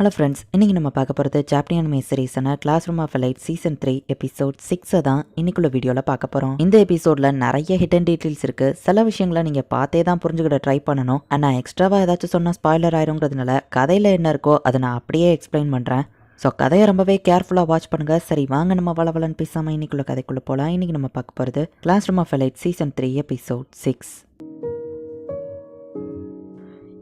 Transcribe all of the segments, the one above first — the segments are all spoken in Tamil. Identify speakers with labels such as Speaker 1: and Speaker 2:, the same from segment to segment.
Speaker 1: ஹலோ ஃப்ரெண்ட்ஸ், இன்றைக்கி நம்ம பார்க்க போகிறது சாப்டியன் மே சீரீஸான classroom of light season 3 episode 6 தான் இன்னைக்குள்ள வீடியோவில் பார்க்க போகிறோம். இந்த எபிசோடில் நிறைய ஹிடன் டீட்டெயில்ஸ் இருக்குது. சில விஷயங்களை நீங்கள் பார்த்தே தான் புரிஞ்சுக்கிட்ட ட்ரை பண்ணணும். ஆனால் எக்ஸ்ட்ராவாக ஏதாச்சும் சொன்னால் ஸ்பாய்லர் ஆயிருங்கிறதுனால கதையில் என்ன இருக்கோ அதை நான் அப்படியே எக்ஸ்பிளைன் பண்ணுறேன். ஸோ கதையை ரொம்பவே கேர்ஃபுல்லாக வாட்ச் பண்ணுங்கள். சரி வாங்க நம்ம வளவலன்னு பேசாமல் இன்னைக்குள்ள கதைக்குள்ளே போகலாம். இன்றைக்கி நம்ம பார்க்க போகிறது classroom of light season 3 episode 6.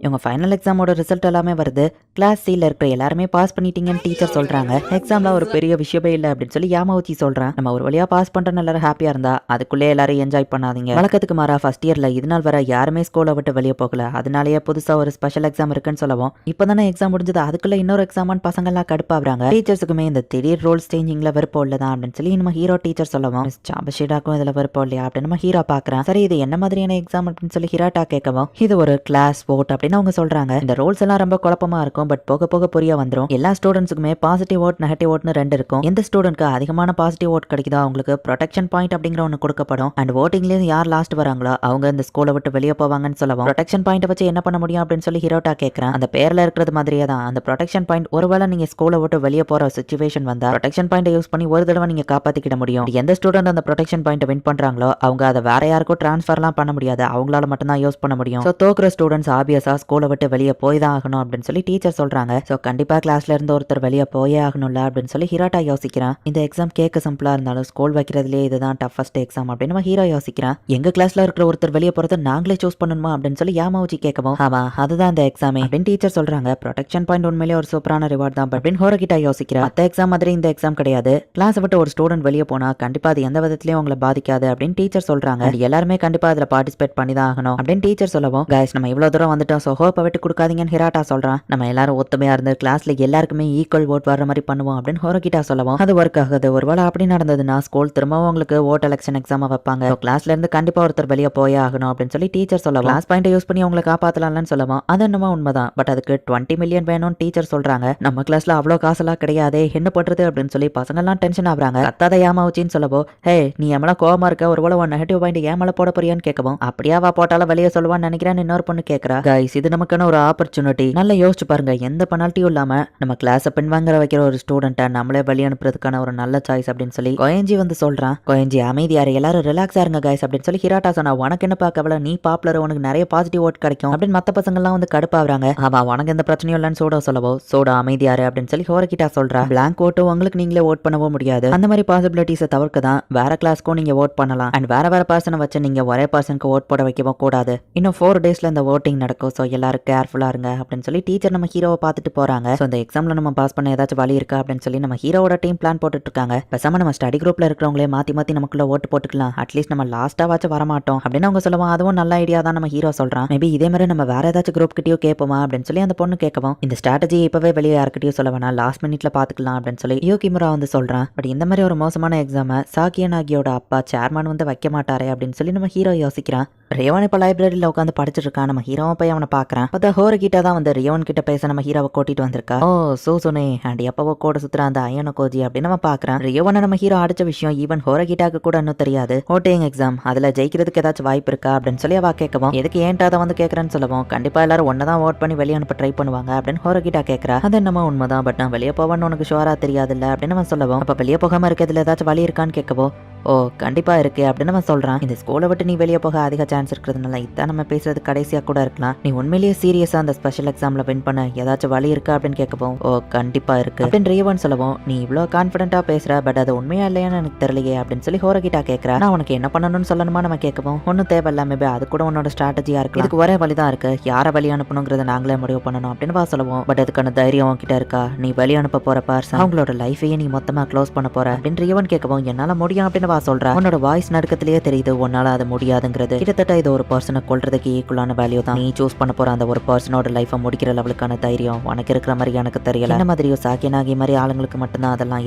Speaker 1: இவங்க ஃபைனல் எக்ஸாமோட ரிசல்ட் எல்லாமே வருது. கிளாஸ் சியில் இருக்கிற எல்லாருமே பாஸ் பண்ணிட்டீங்கன்னு டீச்சர் சொல்கிறாங்க. எக்ஸாமில் ஒரு பெரிய விஷயமே இல்லை அப்படின்னு சொல்லி யாமாவச்சி சொல்கிறேன். நம்ம ஒரு வழியாக பாஸ் பண்ணுறோன்னு எல்லாரும் ஹாப்பியாக இருந்தா அதுக்குள்ளே எல்லாரும் என்ஜாய் பண்ணாதீங்க. வழக்கத்துக்கு மாறா ஃபர்ஸ்ட் இயரில் இது நாள் வர யாருமே ஸ்கூலை விட்டு வெளியே போகல. அதனாலேயே புதுசாக ஒரு ஸ்பெஷல் எக்ஸாம் இருக்குன்னு சொல்லவும் இப்போ தானே எக்ஸாம் முடிஞ்சது, அதுக்குள்ளே இன்னொரு எக்ஸாமான்னு பசங்கள்லாம் கடுப்பாகிறாங்க. டீச்சர்ஸுக்குமே இந்த திடீர் ரோல்ஸ் சேஞ்சிங்கில் விருப்பம் இல்லைதான் அப்படின்னு சொல்லி நம்ம ஹீரோ டீச்சர் சொல்லவும் மிஸ் சாபஷீடாக்கும் இதில் விருப்பம் இல்லையா அப்படின்னு நம்ம ஹீரோ பார்க்குறேன். சரி இது என்ன மாதிரியான எக்ஸாம் அப்படின்னு சொல்லி ஹீராட்டா கேட்கவும் இது ஒரு கிளாஸ் ஓட் அப்படின்னு அவங்க சொல்றாங்க. இந்த ரோல்ஸ் எல்லாம் ரொம்ப குழப்பமா இருக்கும், பட் போக போக புரிய வந்துடும். எல்லா ஸ்டூடெண்ட்ஸுக்குமே பாசிட்டிவ் ஓட் நெகட்டிவ் ஓட்னு ரெண்டு இருக்கும். எந்த ஸ்டூடெண்ட்க்கு அதிகமான பாசிட்டிவ் ஓட் கிடைக்குதோ அவங்களுக்கு ப்ரொடெக்ஷன் பாயிண்ட் அப்படிங்கிற ஒன்று கொடுக்கப்படும். அண்ட் ஓட்டிங்லேயும் யார் லாஸ்ட் வராங்களோ அவங்க இந்த ஸ்கூலை விட்டு வெளியே போவாங்கன்னு சொல்லவும் ப்ரொடெக்ஷன் பாயிண்ட் வச்சு என்ன பண்ண முடியும் அப்படின்னு சொல்லி ஹீரோட்டா கேட்கறேன். அந்த பேர்ல இருக்கிறது மாதிரியே தான் அந்த ப்ரொடெக்ஷன் பாயிண்ட். ஒருவேளை நீங்க ஸ்கூலை விட்டு வெளியே போற சிச்சுவேஷன் வந்தா ப்ரொடெக்ஷன் பாயிண்ட் யூஸ் பண்ணி ஒரு தடவை நீங்க காப்பாத்திக்கிட முடியும். எந்த ஸ்டூடெண்ட் அந்த ப்ரொடெக்ஷன் பாயிண்ட் வின் பண்றாங்களோ அவங்க அதை வேற யாருக்கும் டிரான்ஸ்ஃபர்லாம் பண்ண முடியாது, அவங்களால மட்டும் தான் யூஸ் பண்ண முடியும். ஸோ தோக்குற ஸ்டூடெண்ட்ஸ் ஆபியஸா ஸ்கூலை விட்டு வெளியே போய் தான் ஆகணும் அப்படின்னு சொல்லி டீச்சர் சொல்றாங்க. ஸோ கண்டிப்பா கிளாஸ்ல இருந்து ஒருத்தர் வெளியே போயே ஆகணும்ல அப்படின்னு சொல்லி ஹீரோட்டா யோசிக்கிறான். இந்த எக்ஸாம் கேட்க சிம்பிளா இருந்தாலும் ஸ்கூல் வைக்கிறதுலேயே இதுதான் டஃபஸ்ட் எக்ஸாம் அப்படின்னு நம்ம ஹீரோ யோசிக்கிறான். எங்க கிளாஸ்ல இருக்கிற ஒருத்தர் வெளியே போறது நாங்களே சூஸ் பண்ணணுமா அப்படின்னு சொல்லி யாமாவச்சி கேட்கவும் ஆமா அதுதான் இந்த எக்ஸாமே அப்படின்னு டீச்சர் சொல்றாங்க. ப்ரொடெக்ஷன் பாயிண்ட் உண்மையிலே ஒரு சூப்பரான ரிவார்ட் தான் அப்படின்னு ஹோரகிட்டா யோசிக்கிறா. மற்ற எக்ஸாம் மாதிரி இந்த எக்ஸாம் கிடையாது. கிளாஸ் விட்டு ஒரு ஸ்டூடெண்ட் வெளியே போனா கண்டிப்பா அது எந்த விதத்திலயும் உங்களை பாதிக்காது அப்படின்னு டீச்சர் சொல்றாங்க. எல்லாருமே கண்டிப்பா அதுல பார்ட்டிசிபேட் பண்ணி தான் ஆகணும் அப்படின்னு டீச்சர் சொல்லவும் கைஸ் நம்ம இவ்வளவு தூரம் வந்துட்டோம், ஸோ ஹோப்பை விட்டு கொடுக்காதீங்கன்னு ஹிராட்டா சொல்றான். நம்ம எல்லாரும் ஒத்துமையா இருந்து கிளாஸ்ல எல்லாருக்குமே ஈக்குவல் ஓட் வர்ற மாதிரி பண்ணுவோம் அப்படின்னு ஹோரகிட்டா சொல்லவும் அது ஒர்க் ஆகுது. ஒருவேளை அப்படி நடந்ததுன்னா ஸ்கூல் திரும்பவும் உங்களுக்கு ஓட் எலெக்ஷன் எக்ஸாம் வைப்பாங்க. கிளாஸ்ல இருந்து கண்டிப்பா ஒருத்தர் வெளியே போயே ஆகணும் அப்படின்னு சொல்லி டீச்சர் சொல்லவும் கிளாஸ் பாயிண்ட் யூஸ் பண்ணி உங்களை காப்பாத்தலாம்னு சொல்லவும் அது என்னமோ உண்மைதான், பட் அதுக்கு 20 மில்லியன் வேணும்னு டீச்சர் சொல்றாங்க. நம்ம கிளாஸ்ல அவ்வளோ காசெல்லாம் கிடையாது, என்ன பண்றது அப்படின்னு சொல்லி பசங்க எல்லாம் டென்ஷன் ஆகுறாங்க. கத்தாத ஏமாவுச்சின்னு சொல்லவோ ஹே நீ எம்மளா கோவமா இருக்க, ஒருவேளை உன் நெகட்டிவ் பாயிண்ட் ஏமால போட போறியான்னு கேட்கவும் அப்படியாவா போட்டாலும் வெளியே சொல்லுவான்னு நினைக்கிறேன்னு இன்னொரு பொண்ணு கேட்கறா. கைஸ் இது நமக்கான ஒரு ஆப்பர்ச்சுனிட்டி, நல்லா யோசிச்சு பாருங்க. எந்த பெனால்ட்டியும் இல்லாம நம்ம கிளாஸை பின்வாங்க வைக்கிற ஒரு ஸ்டூடெண்ட்டை நம்மளே வெளியே அனுப்புறதுக்கான ஒரு நல்ல சாய்ஸ் அப்படின்னு சொல்லி கோயஞ்சி வந்து சொல்றான். கோயஞ்சி அமைதியாரு, எல்லாரும் ரிலாக்ஸா இருங்க கைஸ் அப்படின்னு சொல்லி ஹிராட்டா சொன்னா. உனக்கு என்ன பார்க்கவல, நீ பாப்புலர், உனக்கு நிறைய பாசிட்டிவ் ஓட் கிடைக்கும் அப்படின்னு மத்த பசங்க எல்லாம் வந்து கடுப்பாகிறாங்க. ஆமா உனக்கு எந்த பிரச்சனையும் இல்லைன்னு சோடா சொல்லவோ சோடா அமைதியாரு அப்படின்னு சொல்லி ஹோரகிட்டா சொல்றா. பிளாங்க் ஓட்டு உங்களுக்கு நீங்களே ஓட் பண்ணவும் முடியாது. அந்த மாதிரி பாசிபிலிட்டிஸை தவிர்க்க தான் வேற கிளாஸ்க்கும் நீங்க ஓட் பண்ணலாம். அண்ட் வேற பர்சனை வச்சு நீங்க ஒரே பர்சனுக்கு ஓட் போட வைக்கவும் கூடாது. இன்னும் 4 டேஸ்ல இந்த ஓட்டிங் நடக்கும், ஸோ எல்லாரும் கேர்ஃபுல்லா இருங்க அப்படின்னு சொல்லி டீச்சர் நம்ம ஹீரோவை பார்த்துட்டு போறாங்க. ஸோ இந்த எக்ஸாம்ல நம்ம பாஸ் பண்ண ஏதாச்சும் வழி இருக்கா அப்படின்னு சொல்லி நம்ம ஹீரோவோட டீம் பிளான் போட்டுட்டு இருக்காங்க. பேசாம நம்ம ஸ்டடி குரூப்ல இருக்கிறவங்களே மாத்தி நமக்குள்ள ஓட்டு போட்டுக்கலாம், அட்லீஸ்ட் நம்ம லாஸ்டா வாச்சும் வரமாட்டோம் அப்படின்னு அவங்க சொல்லுவோம். அதுவும் நல்ல ஐடியா தான் நம்ம ஹீரோ சொல்றான். மேபி இதே மாதிரி நம்ம வேற ஏதாச்சும் குரூப் கிட்டயோ கேட்போமா அப்படின்னு சொல்லி அந்த பொண்ணு கேட்கவும் இந்த ஸ்ட்ராட்டஜி இப்பவே வெளியே யாருக்கிட்டயோ சொல்ல வேணா, லாஸ்ட் மினிட்ல பாத்துக்கலாம் அப்படின்னு சொல்லி யோகிமுரா வந்து சொல்றான். பட் இந்த மாதிரி ஒரு மோசமான எக்ஸாம சாக்கியனாகியோட அப்பா சேர்மன் வந்து வைக்க மாட்டாரே அப்படின்னு சொல்லி நம்ம ஹீரோ யோசிக்கிறான். ரியோன் இப்போ லைப்ரரியில் உட்காந்து படிச்சுட்டு இருக்கான். நம்ம ஹீரோவை போய் அவனை பார்க்குறான். பார்த்தா ஹோரகிட்ட தான் வந்து ரியோன் கிட்ட பேச நம்ம ஹீரோவை கூட்டிட்டு வந்திருக்கா. ஓ சூசுனே அண்ட் எப்பவோ கூட சுத்துற அந்த அயனோ கோஜி அப்படின்னு நம்ம பார்க்குறான். ரியோவனை நம்ம ஹீரோ அடிச்ச விஷயம் ஈவன் ஹோரகிட்டாக்கு கூட இன்னும் தெரியாது. ஓட்டிங் எக்ஸாம் அதில் ஜெயிக்கிறதுக்கு ஏதாச்சும் வாய்ப்பு இருக்கா அப்படின்னு சொல்லி அவ கேட்கவும் எதுக்கு ஏன்ட்டா அதை வந்து கேட்கறேன்னு சொல்லவும் கண்டிப்பா எல்லாரும் ஒன்னு தான் ஓட் பண்ணி வெளியே அனுப்ப ட்ரை பண்ணுவாங்க அப்படின்னு ஹோரகிட்டா கேட்கறா. அது என்னமோ உண்மைதான், பட் நான் வெளியே போவேன்னு உனக்கு ஷுவரா தெரியாதுல்ல அப்படின்னு நம்ம சொல்லவும் அப்போ வெளியே போகாம இருக்கிறதுல ஏதாச்சும் வழி இருக்கான்னு கேட்கவோ ஓ கண்டிப்பா இருக்கு அப்படின்னு நம்ம சொல்றான். இந்த ஸ்கூலை விட்டு நீ வெளியே போக அதிக சான்ஸ் இருக்கிறதுனால இதான் நம்ம பேசுறது கடைசியா கூட இருக்கலாம். நீ உண்மையிலேயே சீரியஸா அந்த ஸ்பெஷல் எக்ஸாம்ல வின் பண்ண ஏதாச்சும் வழி இருக்கா அப்படின்னு கேட்கவும் ஓ கண்டிப்பா இருக்கு அப்படின்னு ரியவன் சொல்லவும் நீ இவ்வளோ கான்ஃபிடென்ட்டா பேசுற, பட் அது உண்மையா இல்லையான்னு எனக்கு தெரியலையே அப்படின்னு சொல்லி ஹோரகிட்டா கேட்கறா. நான் உனக்கு என்ன பண்ணணும்னு சொல்லணுமா நம்ம கேட்கவும் ஒன்னும் தேவையில்ல, மேபி அது கூட உன்னோட ஸ்ட்ராட்டஜியா இருக்கு, இதுக்கு ஒரே வழிதான் இருக்கு, யாரை வழி அனுப்பணுங்கிறத நாங்களே முடிவு பண்ணணும் அப்படின்னு வா சொல்லுவோம். பட் அதுக்கான தைரியம் உன்கிட்ட இருக்கா, நீ வழி அனுப்ப போற பர்சன் அவங்களோட லைஃபையே நீ மொத்தமா க்ளோஸ் பண்ண போற அப்படின்னு ரியவன் கேட்கவும் என்னால முடியும் அப்படின்னு வா சொல்றா. உன்னோட வாய்ஸ் நடுக்கத்திலேயே தெரியுது உன்னால அது முடியாதுங்கிறது. கிட்டத்தட்ட இது ஒரு பர்சனை கொல்றதுக்கு ஈக்குவலான வேல்யூ தான். நீ சூஸ் பண்ண போற அந்த ஒரு பர்சனோட லைஃபை முடிக்கிற லெவலுக்கான தைரியம் உனக்கு இருக்கிற மாதிரி எனக்கு தெரியல. என்ன மாதிரியோ சாக்கியனாகி மாதிரி ஆளுங்களுக்கு மட்டும்தான் அதெல்லாம்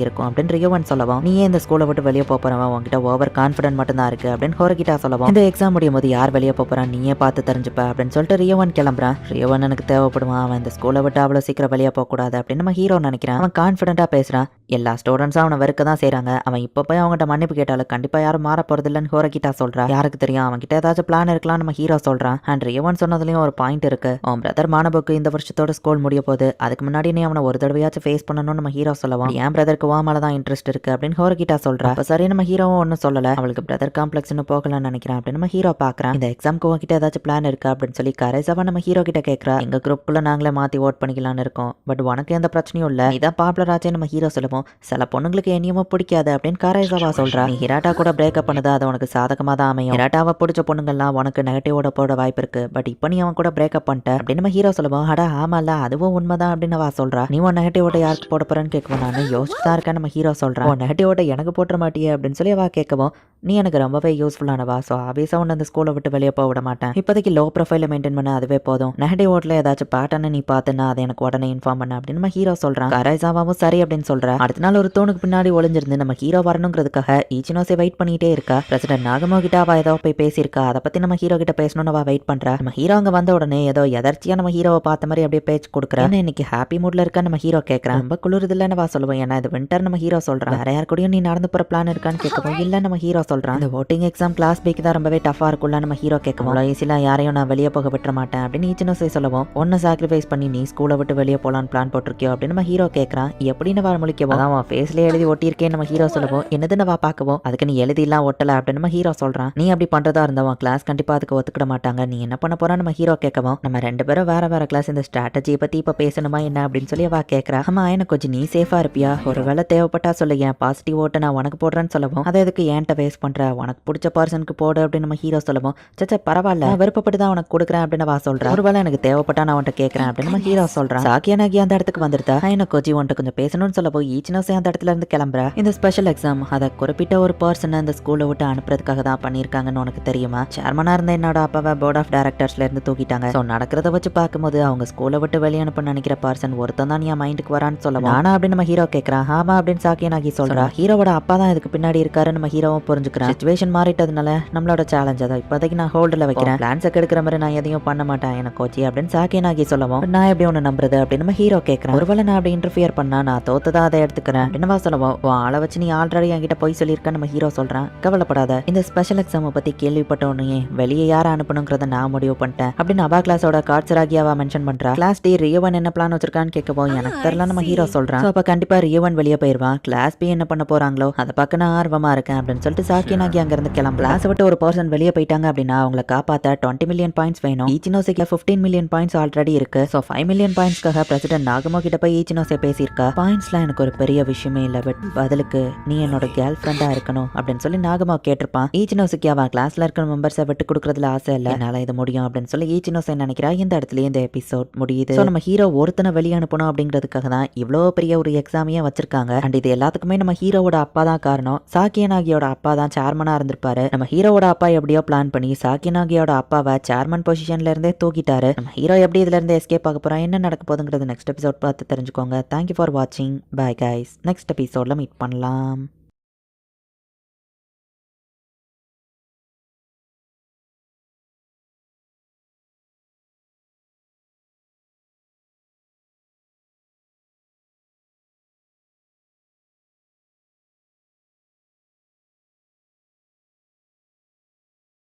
Speaker 1: இருக்கும் அப்படின்னு ரியோவன் சொல்லவும் நீ இந்த ஸ்கூலை விட்டு வெளியே போறவன் உங்ககிட்ட ஓவர் கான்ஃபிடென்ட் மட்டும்தான் இருக்கு அப்படின்னு ஹோரகிட்டா சொல்லவும் இந்த எக்ஸாம் முடியும் போது யார் வெளியே போறான் நீயே பார்த்து தெரிஞ்சுப்ப அப்படின்னு சொல்லிட்டு ரியோவன் கிளம்புறான். ரியோவன் எனக்கு தேவைப்படுவான், அவன் இந்த ஸ்கூலை விட்டு அவ்வளவு சீக்கிரம் வெளியே போக கூடாது அப்படின்னு நம்ம ஹீரோ நினைக்கிறான். அவன் கான்ஃபிடென்ட்டா பேசுறான். எல்லா ஸ்டூடெண்ட்ஸும் அவனை வெறுக்க தான் செய்றாங்க. அவன் இப்போ போய் அவங்ககிட்ட மன்னிப்பு கேட்டா மாறிட்டாலும் கண்டிப்பா யாரும் மாற போறது இல்லன்னு ஹோரகிட்டா சொல்றா. யாருக்கு தெரியும், அவன் கிட்ட ஏதாச்சும் பிளான் இருக்கலாம் நம்ம ஹீரோ சொல்றான். அண்ட் ரியவன் சொன்னதுலயும் ஒரு பாயிண்ட் இருக்கு. உன் பிரதர் மானபுக்கு இந்த வருஷத்தோட ஸ்கூல் முடிய போகுது, அதுக்கு முன்னாடி நீ அவனை ஒரு தடவையாச்சும் ஃபேஸ் பண்ணணும்னு நம்ம ஹீரோ சொல்லுவான். என் பிரதருக்கு வா மேலதான் இன்ட்ரெஸ்ட் இருக்கு அப்படின்னு ஹோரகிட்டா சொல்றா. அப்ப சரி நம்ம ஹீரோவும் ஒன்னும் சொல்லல, அவளுக்கு பிரதர் காம்ப்ளெக்ஸ்னு போகலாம்னு நினைக்கிறேன் அப்படின்னு நம்ம ஹீரோ பாக்குறான். இந்த எக்ஸாம்க்கு உங்ககிட்ட ஏதாச்சும் பிளான் இருக்கா அப்படின்னு சொல்லி கரைசாவா நம்ம ஹீரோ கிட்ட கேட்கறா. எங்க குரூப்ல நாங்களே மாத்தி ஓட் பண்ணிக்கலாம்னு இருக்கோம், பட் உனக்கு எந்த பிரச்சனையும் இல்ல, இதான் பாப்புலர் ஆச்சே நம்ம ஹீரோ சொல்லுவோம். சில பொண்ணுங்களுக்கு என்னையுமோ பிடிக்காது அப்படின்னு கரைசாவா சொல்றா. நீ ஹிராட்டா கூட பிரேக்கப் பண்ணது அது உனக்கு சாதகமா தான் அமையும். ஹிராட்டாவை பிடிச்ச பொண்ணுங்கள்லாம் உனக்கு நெகட்டிவோட போட வாய்ப்பு இருக்கு, பட் இப்போ நீ அவன் கூட பிரேக்கப் பண்ணிட்ட அப்படின்னு நம்ம ஹீரோ சொல்லுவோம். அட ஆமால அதுவும் உண்மைதான் அப்படின்னு அவ சொல்றா. நீ உன் நெகட்டிவோட யாருக்கு போட போறேன்னு கேட்கவும் நான் யோசிச்சு தான் இருக்கேன் நம்ம ஹீரோ சொல்றான். உன் நெகட்டிவோட எனக்கு போட்டுற மாட்டியே அப்படின்னு சொல்லி அவ கேட்கவும், நீ எனக்கு ரொம்பவே யூஸ்ஃபுல்லானவா, ஸோ ஆபியஸா உன்னை அந்த ஸ்கூலை விட்டு வெளியே போக விட மாட்டேன், இப்போதைக்கு லோ ப்ரொஃபைல மெயின்டைன் பண்ண அதுவே போதும், நெகட்டிவ் ஓட்ல ஏதாச்சும் பேட்டர்னை நீ பார்த்துன்னா அதை எனக்கு உடனே இன்ஃபார்ம் பண்ண அப்படின்னு நம்ம ஹீரோ சொல்றான். கரைசாவும் சரி அப்படின்னு சொல்றா. அடுத்த நாள் ஒரு தூணுக்கு பின்னாடி ஒளிஞ்சிருந்து நம்ம ஹீரோ வரணுங்கிறதுக்காக ஈச்சினோஸை வெயிட் பண்ணிட்டே இருக்கா. பிரசிடென்ட் நாகமோ கிட்ட அவ ஏதோ போய் பேசியிருக்கா, அதை பத்தி நம்ம ஹீரோ கிட்ட பேசணும்னு அவ வெயிட் பண்றா. நம்ம ஹீரோ அங்க வந்த உடனே ஏதோ எதர்ச்சியா நம்ம ஹீரோவை பார்த்த மாதிரி அப்படியே பேச்சு கொடுக்குறா. இன்னைக்கு ஹாப்பி மூட்ல இருக்க நம்ம ஹீரோ கேட்கறான். ரொம்ப குளிருது இல்லன்னு வா சொல்லுவோம், ஏன்னா இது வின்டர் நம்ம ஹீரோ சொல்றான். வேற யார் கூடயும் நீ நடந்து போற பிளான் இருக்கான்னு கேட்கவும் இல்ல நம்ம ஹீரோ சொல்றான். இந்த ஓட்டிங் எக்ஸாம் கிளாஸ் பிக்கு தான் ரொம்பவே டஃபா இருக்கும்ல நம்ம ஹீரோ கேட்கவும், ஈஸியா யாரையும் நான் வெளியே போக விட்டுற மாட்டேன் அப்படின்னு ஈச்சினோஸை சொல்லவும், ஒன்னு சாக்ரிஃபைஸ் பண்ணி நீ ஸ்கூலை விட்டு வெளியே போலான்னு பிளான் போட்டிருக்கியோ அப்படின்னு நம்ம ஹீரோ கேட்கறான். எப்படின்னு வா முழிக்கவும், அதான் அவன் ஃபேஸ்ல எழுதி ஒட்டியிருக்கேன் நம்ம ஹீரோ சொல்லவும், என்னதுன்னு வா பார்க்கவும், அதுக்கு நீ எழுதிலாம் ஒட்டல அப்படின்னு நம்ம ஹீரோ சொல்றான். நீ அப்படி பண்றதா இருந்தவன் கிளாஸ் கண்டிப்பா அதுக்கு ஒத்துக்கிட மாட்டாங்க, நீ என்ன பண்ண போறான்னு நம்ம ஹீரோ கேட்கவும், நம்ம ரெண்டு பேரும் வேற வேற கிளாஸ், இந்த ஸ்ட்ராட்டஜியை பத்தி இப்ப பேசணுமா என்ன அப்படின்னு சொல்லி அவ கேட்கறா. ஆமா எனக்கு கொஞ்சம் நீ சேஃபா இருப்பியா, ஒருவேளை தேவைப்பட்டா சொல்லு, என் பாசிட்டிவ் ஓட்டை நான் உனக்கு போடுறேன்னு சொல்லவும், அதை எதுக்கு ஏன்ட்ட வேஸ்ட் பண்ற, உனக்கு பிடிச்ச பர்சனுக்கு போடு அப்படின்னு நம்ம ஹீரோ சொல்லவும், சச்சா பரவாயில்ல விருப்பப்பட்டு தான் உனக்கு கொடுக்குறேன் அப்படின்னு வா சொல்றேன். ஒருவேளை எனக்கு தேவைப்பட்டா நான் உன்ட்ட கேட்கறேன் அப்படின்னு நம்ம ஹீரோ சொல்றான். சாக்கியனாகி அந்த இடத்துக்கு வந்துருதா. எனக்கு கொஞ்சம் உன்ட்ட கொஞ்சம் பேசணும்னு சொல்லவும் ஈச்சினோஸை அந்த இடத்துல இருந்து கிளம்புறா. இந்த ஸ்பெஷல் எக்ஸாம் அதை குறிப்பிட்ட ஒரு பர்சனை அந்த ஸ்கூலை விட்டு அனுப்புறதுக்காக தான் பண்ணியிருக்காங்கன்னு உனக்கு தெரியுமா, சேர்மனா இருந்த என்னோட அப்பாவை போர்ட் ஆஃப் டைரக்டர்ஸ்ல இருந்து தூக்கிட்டாங்க, ஸோ நடக்கிறத வச்சு பார்க்கும்போது அவங்க ஸ்கூலை விட்டு வெளியே அனுப்ப நினைக்கிற பர்சன் ஒருத்தன் தான் என் மைண்டுக்கு வரான்னு சொல்லவும், ஆனா அப்படின்னு நம்ம ஹீரோ கேட்கறான். ஆமா அப்படின்னு சாக்கியனாகி சொல்றா. ஹீரோவோட அப்பா தான் இதுக்கு பின்னாடி இருக்காரு நம்ம ஹீரோவும் புரிஞ்சுக்கிறான். சிச்சுவேஷன் மாறிட்டதுனால நம்மளோட சேலஞ்ச் அதை இப்போதைக்கு நான் ஹோல்டில் வைக்கிறேன், பிளான்ஸை கெடுக்கிற மாதிரி நான் எதையும் பண்ண மாட்டேன் எனக்கு கோச்சி அப்படின்னு சாக்கியனாகி சொல்லவும், நான் எப்படி ஒன்று நம்புறது அப்படின்னு நம்ம ஹீரோ கேட்கறேன். ஒருவேளை நான் அப்படி இன்டர்ஃபியர் பண்ணா நான் தோத்ததா அதை எடுத்துக்கிறேன் அப்படின்னு சொல்லவும், ஆளை வச்சு நீ ஆல்ரெடி என்கிட்ட போய் சொல்லியிருக்க நம்ம ஹீரோ சொல்றான். கவலைப்படாத, இந்த ஸ்பெஷல் எக்ஸாமை பத்தி கேள்விப்பட்ட உடனே வெளியே யாரை அனுப்பணுங்கிறத நான் முடிவு பண்ணிட்டேன் அப்படின்னு அவா கிளாஸோட காட்சராகியாவா மென்ஷன் பண்றா. கிளாஸ் டி ரியவன் என்ன பிளான் வச்சிருக்கான்னு கேட்கவும் எனக்கு தெரியல நம்ம ஹீரோ சொல்றான். அப்ப கண்டிப்பா ரியவன் வெளியே போயிருவான், கிளாஸ் பி என்ன பண்ண போறாங்களோ அதை பார்க்க நான் ஆர்வமா இருக்கேன் அப்படின்னு சொல்லிட்டு சாக்கியனாகி அங்க இருந்து கிளம்ப. கிளாஸ் விட்டு ஒரு பர்சன் வெளியே போயிட்டாங்க அப்படின்னா அவங்களை காப்பாத்த 20 மில்லியன் பாயிண்ட்ஸ் வேணும். ஈச்சினோஸுக்கு 15 மில்லியன் பாயிண்ட்ஸ் ஆல்ரெடி இருக்கு, ஸோ 5 மில்லியன் பாயிண்ட்ஸ்க்காக பிரசிடென்ட் நாகமோ கிட்ட போய் ஈச்சினோஸை பேசியிருக்கா. பாயிண்ட்ஸ்லாம் எனக்கு ஒரு பெரிய விஷயமே இல்லை, பட் பதிலுக்கு நீ என்னோட கேர்ள் ஃப்ரெண்டா இருக்கணும் அப்படின்னு சொல்லி நாகமோ கேட்டிருப்பான். ஈச்சினோஸுக்கு அவன் கிளாஸ்ல இருக்கிற மெம்பர்ஸை விட்டு கொடுக்கறதுல ஆசை இல்லை, என்னால இது முடியும் அப்படின்னு சொல்லி ஈச்சினோஸை நினைக்கிறா. இந்த இடத்துல இந்த எபிசோட் முடியுது. ஸோ நம்ம ஹீரோ ஒருத்தனை வெளியே அனுப்பணும் அப்படிங்கிறதுக்காக தான் இவ்வளோ பெரிய ஒரு எக்ஸாமையே வச்சிருக்காங்க. அண்ட் இது எல்லாத்துக்குமே நம்ம ஹீரோவோட அப்பா தான் காரணம். சாக்கியனாகியோட அப்பா தான் சேர்மனா இருந்திருப்பாரு. நம்ம ஹீரோவோட அப்பா எப்படியோ பிளான் பண்ணி சாக்கியனாகியோட அப்பாவை சேர்மன் பொசிஷன்ல இருந்தே தூக்கிட்டாரு. நம்ம ஹீரோ எப்படி இதுல இருந்து எஸ்கேப் ஆக போறான், என்ன நடக்க போகுதுங்கிறது நெக்ஸ்ட் எபிசோட் பார்த்து தெரிஞ்சுக்கோங்க. தேங்க்யூ ஃபார் வாட்சிங். பை கைஸ், நெக்ஸ்ட் எபிசோட்ல மீட் பண்ணலாம்.